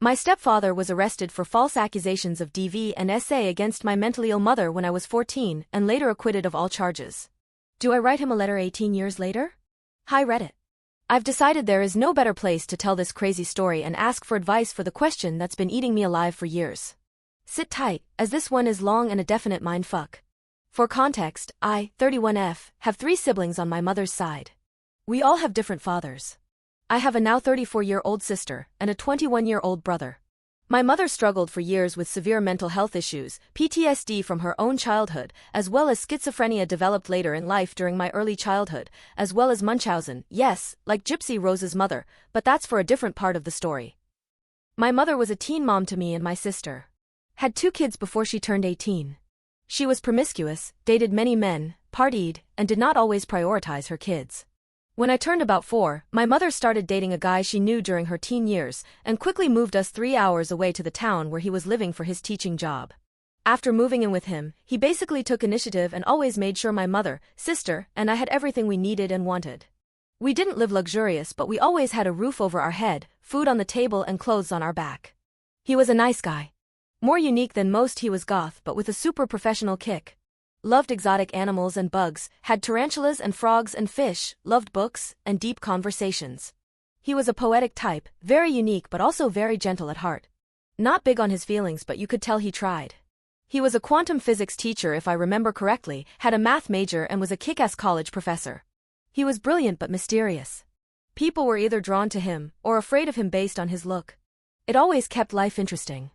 My stepfather was arrested for false accusations of DV&SA against my mentally ill mother when I was 14 and later acquitted of all charges. Do I write him a letter 18 years later? Hi Reddit. I've decided there is no better place to tell this crazy story and ask for advice for the question that's been eating me alive for years. Sit tight, as this one is long and a definite mindfuck. For context, I, 31F, have 3 siblings on my mother's side. We all have different fathers. I have a now 34-year-old sister and a 21-year-old brother. My mother struggled for years with severe mental health issues, PTSD from her own childhood, as well as schizophrenia developed later in life during my early childhood, as well as Munchausen, yes, like Gypsy Rose's mother, but that's for a different part of the story. My mother was a teen mom to me and my sister. Had 2 kids before she turned 18. She was promiscuous, dated many men, partied, and did not always prioritize her kids. When I turned about 4, my mother started dating a guy she knew during her teen years, and quickly moved us 3 hours away to the town where he was living for his teaching job. After moving in with him, he basically took initiative and always made sure my mother, sister, and I had everything we needed and wanted. We didn't live luxurious, but we always had a roof over our head, food on the table and clothes on our back. He was a nice guy. More unique than most, he was goth but with a super professional kick. Loved exotic animals and bugs, had tarantulas and frogs and fish, loved books, and deep conversations. He was a poetic type, very unique but also very gentle at heart. Not big on his feelings, but you could tell he tried. He was a quantum physics teacher if I remember correctly, had a math major and was a kick-ass college professor. He was brilliant but mysterious. People were either drawn to him or afraid of him based on his look. It always kept life interesting.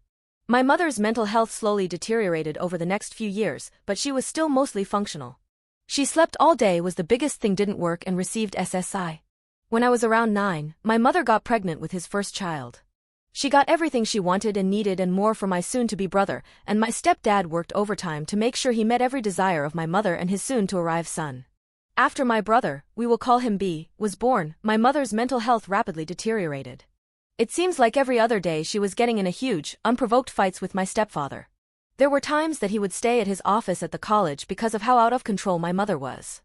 My mother's mental health slowly deteriorated over the next few years, but she was still mostly functional. She slept all day was the biggest thing, didn't work, and received SSI. When I was around 9, my mother got pregnant with his first child. She got everything she wanted and needed and more for my soon-to-be brother, and my stepdad worked overtime to make sure he met every desire of my mother and his soon-to-arrive son. After my brother, we will call him B, was born, my mother's mental health rapidly deteriorated. It seems like every other day she was getting in a huge, unprovoked fights with my stepfather. There were times that he would stay at his office at the college because of how out of control my mother was.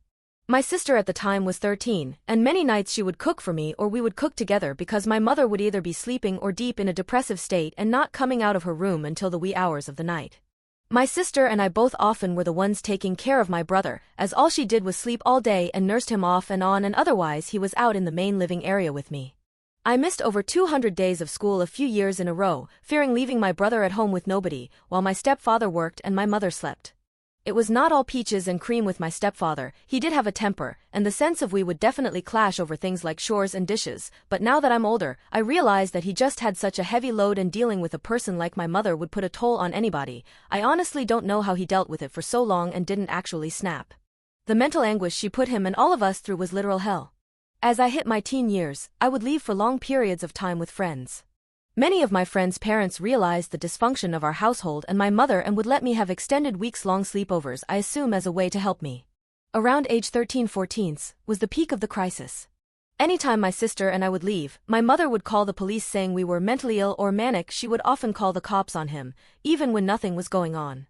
My sister at the time was 13, and many nights she would cook for me or we would cook together because my mother would either be sleeping or deep in a depressive state and not coming out of her room until the wee hours of the night. My sister and I both often were the ones taking care of my brother, as all she did was sleep all day and nursed him off and on, and otherwise he was out in the main living area with me. I missed over 200 days of school a few years in a row, fearing leaving my brother at home with nobody, while my stepfather worked and my mother slept. It was not all peaches and cream with my stepfather. He did have a temper, and the sense of we would definitely clash over things like chores and dishes, but now that I'm older, I realize that he just had such a heavy load, and dealing with a person like my mother would put a toll on anybody. I honestly don't know how he dealt with it for so long and didn't actually snap. The mental anguish she put him and all of us through was literal hell. As I hit my teen years, I would leave for long periods of time with friends. Many of my friends' parents realized the dysfunction of our household and my mother and would let me have extended weeks-long sleepovers, I assume as a way to help me. Around age 13-14 was the peak of the crisis. Anytime my sister and I would leave, my mother would call the police saying we were mentally ill or manic. She would often call the cops on him, even when nothing was going on.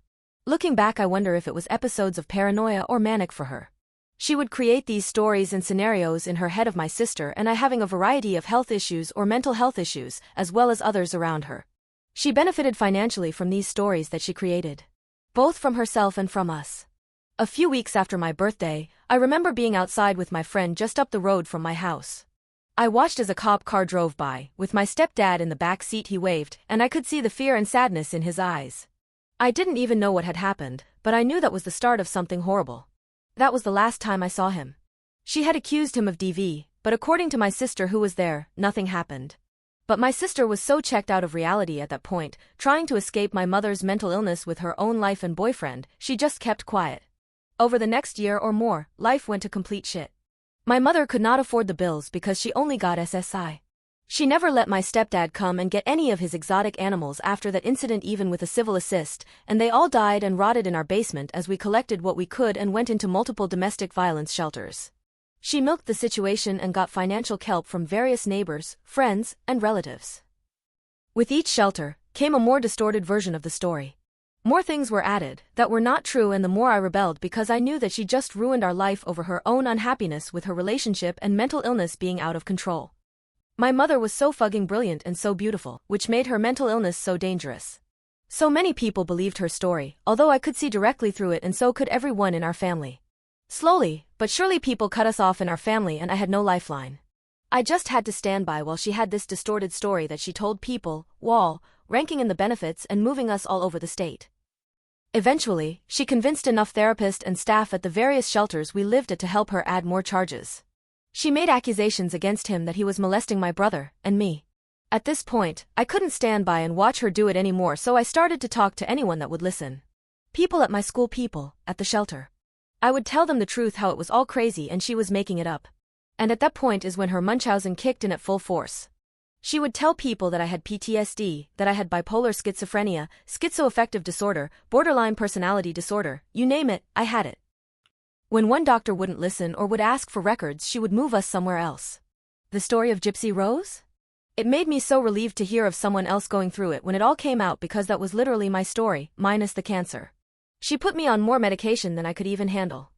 Looking back, I wonder if it was episodes of paranoia or manic for her. She would create these stories and scenarios in her head of my sister and I having a variety of health issues or mental health issues, as well as others around her. She benefited financially from these stories that she created, both from herself and from us. A few weeks after my birthday, I remember being outside with my friend just up the road from my house. I watched as a cop car drove by, with my stepdad in the back seat. He waved, and I could see the fear and sadness in his eyes. I didn't even know what had happened, but I knew that was the start of something horrible. That was the last time I saw him. She had accused him of DV, but according to my sister who was there, nothing happened. But my sister was so checked out of reality at that point, trying to escape my mother's mental illness with her own life and boyfriend, she just kept quiet. Over the next year or more, life went to complete shit. My mother could not afford the bills because she only got SSI. She never let my stepdad come and get any of his exotic animals after that incident, even with a civil assist, and they all died and rotted in our basement as we collected what we could and went into multiple domestic violence shelters. She milked the situation and got financial help from various neighbors, friends, and relatives. With each shelter came a more distorted version of the story. More things were added that were not true, and the more I rebelled because I knew that she just ruined our life over her own unhappiness with her relationship and mental illness being out of control. My mother was so fucking brilliant and so beautiful, which made her mental illness so dangerous. So many people believed her story, although I could see directly through it and so could everyone in our family. Slowly, but surely people cut us off in our family and I had no lifeline. I just had to stand by while she had this distorted story that she told people, ranking in the benefits and moving us all over the state. Eventually, she convinced enough therapists and staff at the various shelters we lived at to help her add more charges. She made accusations against him that he was molesting my brother and me. At this point, I couldn't stand by and watch her do it anymore, so I started to talk to anyone that would listen. People at my school, people at the shelter. I would tell them the truth, how it was all crazy and she was making it up. And at that point is when her Munchausen kicked in at full force. She would tell people that I had PTSD, that I had bipolar schizophrenia, schizoaffective disorder, borderline personality disorder, you name it, I had it. When one doctor wouldn't listen or would ask for records, she would move us somewhere else. The story of Gypsy Rose? It made me so relieved to hear of someone else going through it when it all came out, because that was literally my story, minus the cancer. She put me on more medication than I could even handle.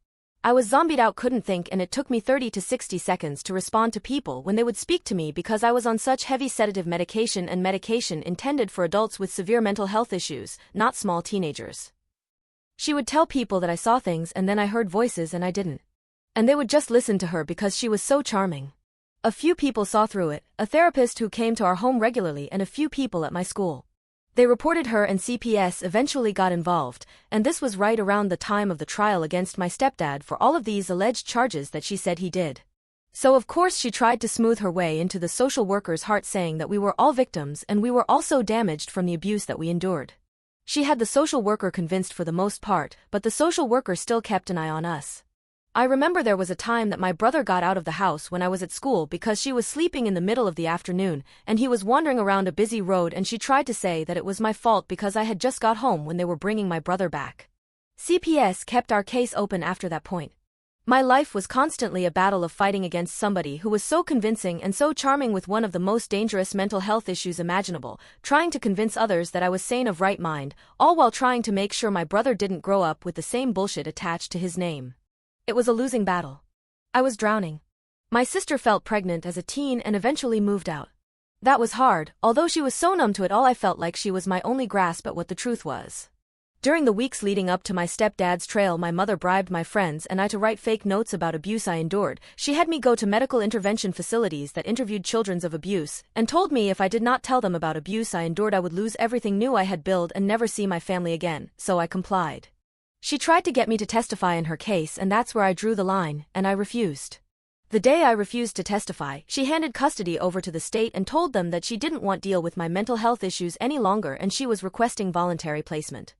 I was zombied out, couldn't think, and it took me 30 to 60 seconds to respond to people when they would speak to me because I was on such heavy sedative medication and medication intended for adults with severe mental health issues, not small teenagers. She would tell people that I saw things and then I heard voices and I didn't. And they would just listen to her because she was so charming. A few people saw through it, a therapist who came to our home regularly and a few people at my school. They reported her and CPS eventually got involved, and this was right around the time of the trial against my stepdad for all of these alleged charges that she said he did. So of course she tried to smooth her way into the social worker's heart, saying that we were all victims and we were also damaged from the abuse that we endured. She had the social worker convinced for the most part, but the social worker still kept an eye on us. I remember there was a time that my brother got out of the house when I was at school because she was sleeping in the middle of the afternoon, and he was wandering around a busy road, and she tried to say that it was my fault because I had just got home when they were bringing my brother back. CPS kept our case open after that point. My life was constantly a battle of fighting against somebody who was so convincing and so charming with one of the most dangerous mental health issues imaginable, trying to convince others that I was sane of right mind, all while trying to make sure my brother didn't grow up with the same bullshit attached to his name. It was a losing battle. I was drowning. My sister felt pregnant as a teen and eventually moved out. That was hard, although she was so numb to it all I felt like she was my only grasp at what the truth was. During the weeks leading up to my stepdad's trial, my mother bribed my friends and I to write fake notes about abuse I endured. She had me go to medical intervention facilities that interviewed children of abuse, and told me if I did not tell them about abuse I endured I would lose everything new I had built and never see my family again, so I complied. She tried to get me to testify in her case, and that's where I drew the line, and I refused. The day I refused to testify, she handed custody over to the state and told them that she didn't want to deal with my mental health issues any longer and she was requesting voluntary placement.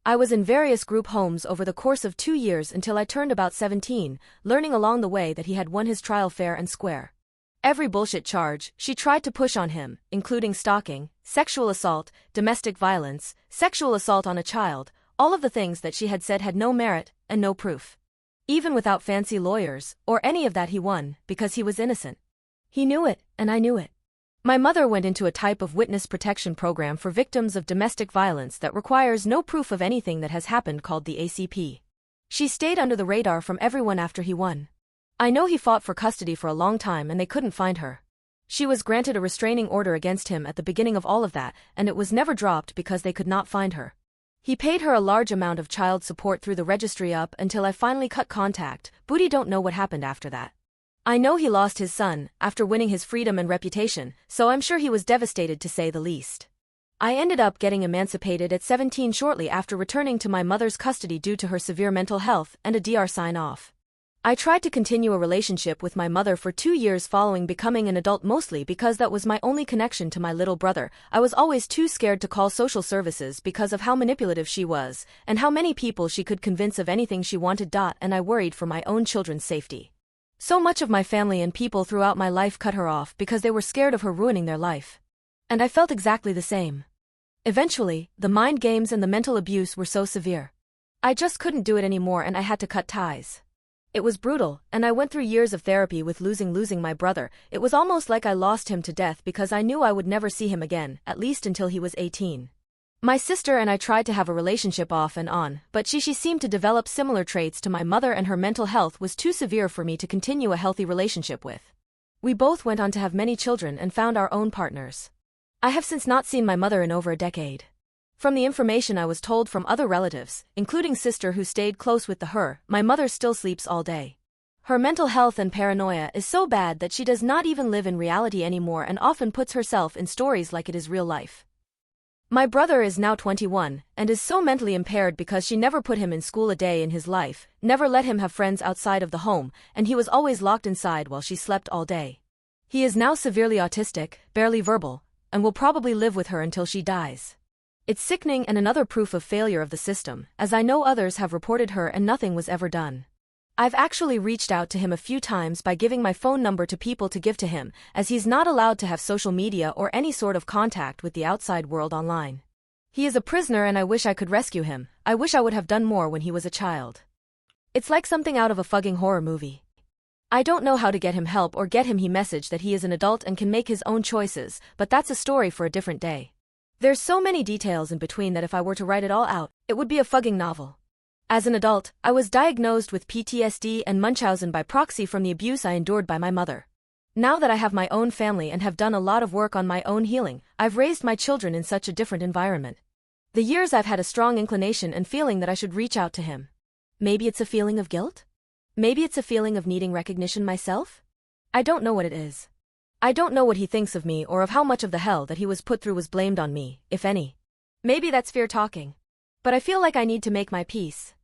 I was in various group homes over the course of 2 years until I turned about 17, learning along the way that he had won his trial fair and square. Every bullshit charge she tried to push on him, including stalking, sexual assault, domestic violence, sexual assault on a child, all of the things that she had said had no merit and no proof. Even without fancy lawyers or any of that, he won because he was innocent. He knew it, and I knew it. My mother went into a type of witness protection program for victims of domestic violence that requires no proof of anything that has happened, called the ACP. She stayed under the radar from everyone after he won. I know he fought for custody for a long time and they couldn't find her. She was granted a restraining order against him at the beginning of all of that, and it was never dropped because they could not find her. He paid her a large amount of child support through the registry up until I finally cut contact. Booty don't know what happened after that. I know he lost his son after winning his freedom and reputation, so I'm sure he was devastated, to say the least. I ended up getting emancipated at 17 shortly after returning to my mother's custody due to her severe mental health and a DR sign-off. I tried to continue a relationship with my mother for 2 years following becoming an adult, mostly because that was my only connection to my little brother. I was always too scared to call social services because of how manipulative she was and how many people she could convince of anything she wanted. And I worried for my own children's safety. So much of my family and people throughout my life cut her off because they were scared of her ruining their life. And I felt exactly the same. Eventually, the mind games and the mental abuse were so severe. I just couldn't do it anymore and I had to cut ties. It was brutal, and I went through years of therapy with losing my brother. It was almost like I lost him to death because I knew I would never see him again, at least until he was 18. My sister and I tried to have a relationship off and on, but she seemed to develop similar traits to my mother and her mental health was too severe for me to continue a healthy relationship with. We both went on to have many children and found our own partners. I have since not seen my mother in over a decade. From the information I was told from other relatives, including sister who stayed close with her, my mother still sleeps all day. Her mental health and paranoia is so bad that she does not even live in reality anymore and often puts herself in stories like it is real life. My brother is now 21, and is so mentally impaired because she never put him in school a day in his life, never let him have friends outside of the home, and he was always locked inside while she slept all day. He is now severely autistic, barely verbal, and will probably live with her until she dies. It's sickening and another proof of failure of the system, as I know others have reported her and nothing was ever done. I've actually reached out to him a few times by giving my phone number to people to give to him, as he's not allowed to have social media or any sort of contact with the outside world online. He is a prisoner and I wish I could rescue him. I wish I would have done more when he was a child. It's like something out of a fucking horror movie. I don't know how to get him help or get him he message that he is an adult and can make his own choices, but that's a story for a different day. There's so many details in between that if I were to write it all out, it would be a fucking novel. As an adult, I was diagnosed with PTSD and Munchausen by proxy from the abuse I endured by my mother. Now that I have my own family and have done a lot of work on my own healing, I've raised my children in such a different environment. The years I've had a strong inclination and feeling that I should reach out to him. Maybe it's a feeling of guilt? Maybe it's a feeling of needing recognition myself? I don't know what it is. I don't know what he thinks of me or of how much of the hell that he was put through was blamed on me, if any. Maybe that's fear talking. But I feel like I need to make my peace.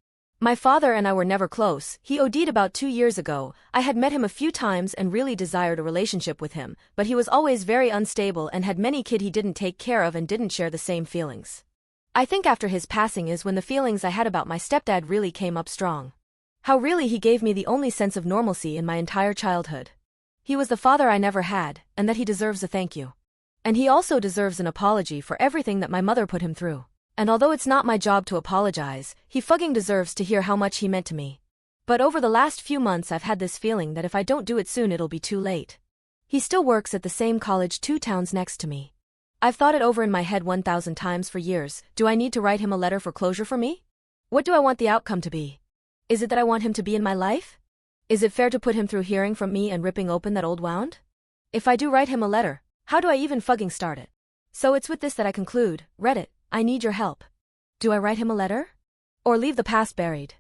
My father and I were never close. He OD'd about 2 years ago. I had met him a few times and really desired a relationship with him, but he was always very unstable and had many kids he didn't take care of and didn't share the same feelings. I think after his passing is when the feelings I had about my stepdad really came up strong. How really he gave me the only sense of normalcy in my entire childhood. He was the father I never had, and that he deserves a thank you. And he also deserves an apology for everything that my mother put him through. And although it's not my job to apologize, he fucking deserves to hear how much he meant to me. But over the last few months I've had this feeling that if I don't do it soon it'll be too late. He still works at the same college 2 towns next to me. I've thought it over in my head 1,000 times for years. Do I need to write him a letter for closure for me? What do I want the outcome to be? Is it that I want him to be in my life? Is it fair to put him through hearing from me and ripping open that old wound? If I do write him a letter, how do I even fucking start it? So it's with this that I conclude, Reddit, I need your help. Do I write him a letter? Or leave the past buried?